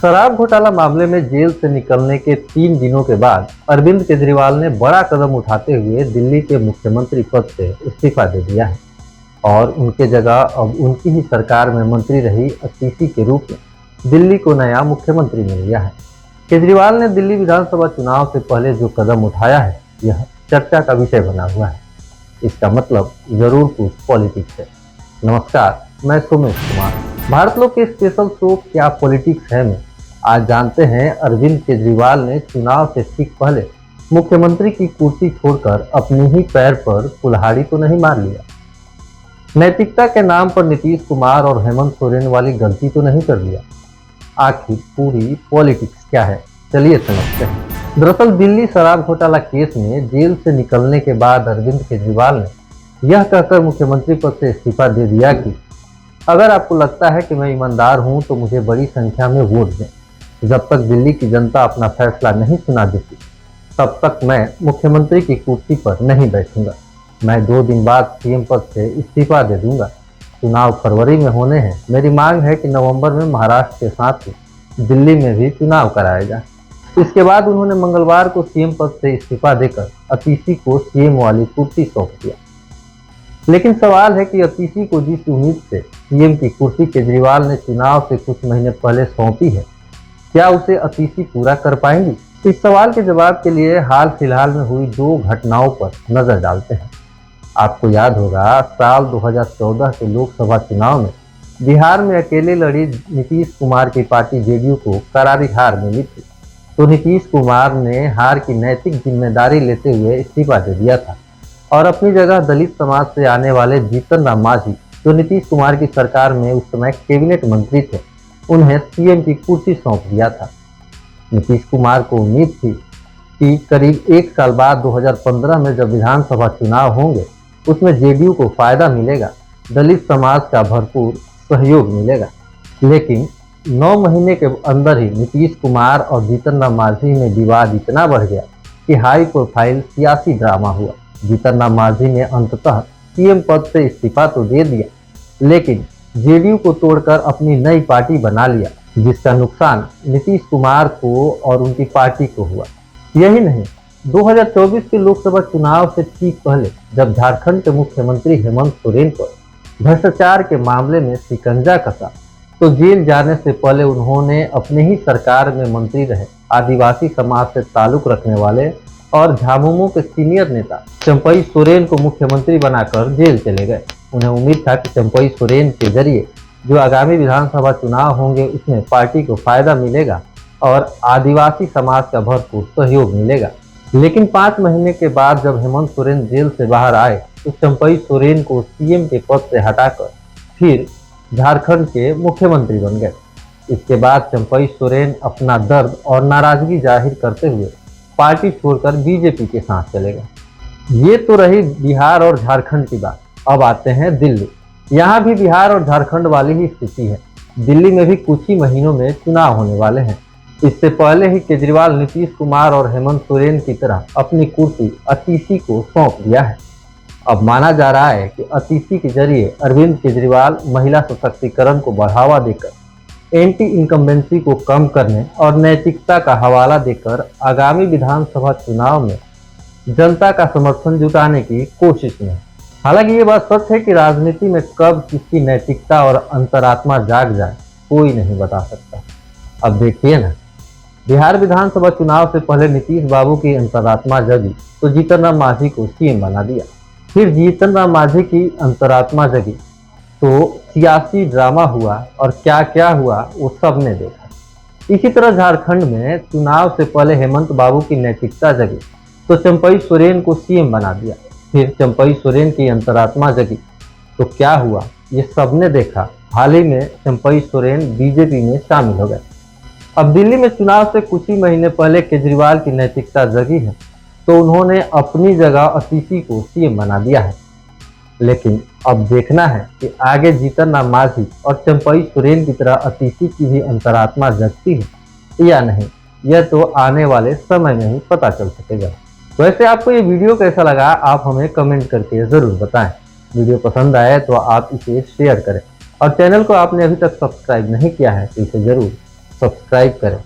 शराब घोटाला मामले में जेल से निकलने के 3 दिनों के बाद अरविंद केजरीवाल ने बड़ा कदम उठाते हुए दिल्ली के मुख्यमंत्री पद से इस्तीफा दे दिया है और उनके जगह अब उनकी ही सरकार में मंत्री रही अतीशी के रूप में दिल्ली को नया मुख्यमंत्री मिल गया है। केजरीवाल ने दिल्ली विधानसभा चुनाव से पहले जो कदम उठाया है यह चर्चा का विषय बना हुआ है। इसका मतलब जरूर कुछ पॉलिटिक्स है। नमस्कार, मैं सोमेश कुमार। भारत लोग के स्पेशल शो क्या पॉलिटिक्स है में आज जानते हैं अरविंद केजरीवाल ने चुनाव से ठीक पहले मुख्यमंत्री की कुर्सी छोड़कर अपने ही पैर पर कुल्हाड़ी तो नहीं मार लिया। नैतिकता के नाम पर नीतीश कुमार और हेमंत सोरेन वाली गलती तो नहीं कर दिया। आखिर पूरी पॉलिटिक्स क्या है, चलिए समझते हैं। दरअसल दिल्ली शराब घोटाला केस में जेल से निकलने के बाद अरविंद केजरीवाल ने यह कहकर मुख्यमंत्री पद से इस्तीफा दे दिया कि अगर आपको लगता है कि मैं ईमानदार हूं तो मुझे बड़ी संख्या में वोट दें। जब तक दिल्ली की जनता अपना फैसला नहीं सुना देती तब तक मैं मुख्यमंत्री की कुर्सी पर नहीं बैठूंगा। मैं 2 दिन बाद सीएम पद से इस्तीफा दे दूंगा। चुनाव फरवरी में होने हैं। मेरी मांग है कि नवंबर में महाराष्ट्र के साथ ही दिल्ली में भी चुनाव कराया जाए। इसके बाद उन्होंने मंगलवार को सीएम पद से इस्तीफा देकर अतीशी को सीएम वाली कुर्सी सौंप दिया। लेकिन सवाल है कि अतीशी को जिस उम्मीद से सीएम की कुर्सी केजरीवाल ने चुनाव से कुछ महीने पहले सौंपी है, क्या उसे अतीशी पूरा कर पाएंगी? इस सवाल के जवाब के लिए हाल फिलहाल में हुई 2 घटनाओं पर नजर डालते हैं। आपको याद होगा, साल 2014 के लोकसभा चुनाव में बिहार में अकेले लड़ी नीतीश कुमार की पार्टी जेडीयू को करारी हार मिली थी, तो नीतीश कुमार ने हार की नैतिक जिम्मेदारी लेते हुए इस्तीफा दे दिया था और अपनी जगह दलित समाज से आने वाले जीतन राम मांझी, जो नीतीश कुमार की सरकार में उस समय कैबिनेट मंत्री थे, उन्हें सीएम की कुर्सी सौंप दिया था। नीतीश कुमार को उम्मीद थी कि करीब 1 साल बाद 2015 में जब विधानसभा चुनाव होंगे उसमें जेडीयू को फायदा मिलेगा, दलित समाज का भरपूर सहयोग मिलेगा। लेकिन 9 महीने के अंदर ही नीतीश कुमार और जीतन राम मांझी में विवाद इतना बढ़ गया कि हाई प्रोफाइल सियासी ड्रामा हुआ। जीतन राम मांझी ने अंततः सीएम पद से इस्तीफा तो दे दिया, लेकिन जेडीयू को तोड़कर अपनी नई पार्टी बना लिया, जिसका नुकसान नीतीश कुमार को और उनकी पार्टी को हुआ। यही नहीं, 2024 के लोकसभा चुनाव से ठीक पहले जब झारखंड के मुख्यमंत्री हेमंत सोरेन पर भ्रष्टाचार के मामले में शिकंजा कसा, तो जेल जाने से पहले उन्होंने अपने ही सरकार में मंत्री रहे आदिवासी समाज से ताल्लुक रखने वाले और झामुमो के सीनियर नेता चंपई सोरेन को मुख्यमंत्री बनाकर जेल चले गए। उन्हें उम्मीद था कि चंपई सोरेन के जरिए जो आगामी विधानसभा चुनाव होंगे उसमें पार्टी को फायदा मिलेगा और आदिवासी समाज का भरपूर सहयोग मिलेगा। लेकिन 5 महीने के बाद जब हेमंत सोरेन जेल से बाहर आए तो चंपई सोरेन को सीएम के पद से हटाकर फिर झारखंड के मुख्यमंत्री बन गए। इसके बाद चंपई सोरेन अपना दर्द और नाराजगी जाहिर करते हुए पार्टी छोड़कर बीजेपी के साथ चले गए। ये तो रही बिहार और झारखंड की बात। अब आते हैं दिल्ली। यहाँ भी बिहार और झारखंड वाली ही स्थिति है। दिल्ली में भी कुछ ही महीनों में चुनाव होने वाले हैं। इससे पहले ही केजरीवाल नीतीश कुमार और हेमंत सोरेन की तरह अपनी कुर्सी अतीशी को सौंप दिया है। अब माना जा रहा है कि अतीशी के जरिए अरविंद केजरीवाल महिला सशक्तिकरण को बढ़ावा देकर एंटी इनकम्बेंसी को कम करने और नैतिकता का हवाला देकर आगामी विधानसभा चुनाव में जनता का समर्थन जुटाने की कोशिश में। हालांकि ये बात सच है कि राजनीति में कब किसकी नैतिकता और अंतरात्मा जाग जाए कोई नहीं बता सकता। अब देखिए ना, बिहार विधानसभा चुनाव से पहले नीतीश बाबू की अंतरात्मा जगी तो जीतन राम मांझी को सीएम बना दिया। फिर जीतन राम मांझी की अंतरात्मा जगी तो सियासी ड्रामा हुआ और क्या क्या हुआ वो सबने देखा। इसी तरह झारखंड में चुनाव से पहले हेमंत बाबू की नैतिकता जगी तो चंपई सोरेन को सीएम बना दिया। फिर चंपई सोरेन की अंतरात्मा जगी तो क्या हुआ ये सबने देखा। हाल ही में चंपई सोरेन बीजेपी में शामिल हो गए। अब दिल्ली में चुनाव से कुछ ही महीने पहले केजरीवाल की नैतिकता जगी है तो उन्होंने अपनी जगह अतीशी को सीएम बना दिया है। लेकिन अब देखना है कि आगे जीतन राम मांझी और चंपई सोरेन की तरह अतीशी की भी अंतरात्मा जगती है या नहीं, यह तो आने वाले समय में ही पता चल सकेगा। वैसे आपको ये वीडियो कैसा लगा आप हमें कमेंट करके ज़रूर बताएं। वीडियो पसंद आए तो आप इसे शेयर करें और चैनल को आपने अभी तक सब्सक्राइब नहीं किया है तो इसे ज़रूर सब्सक्राइब करें।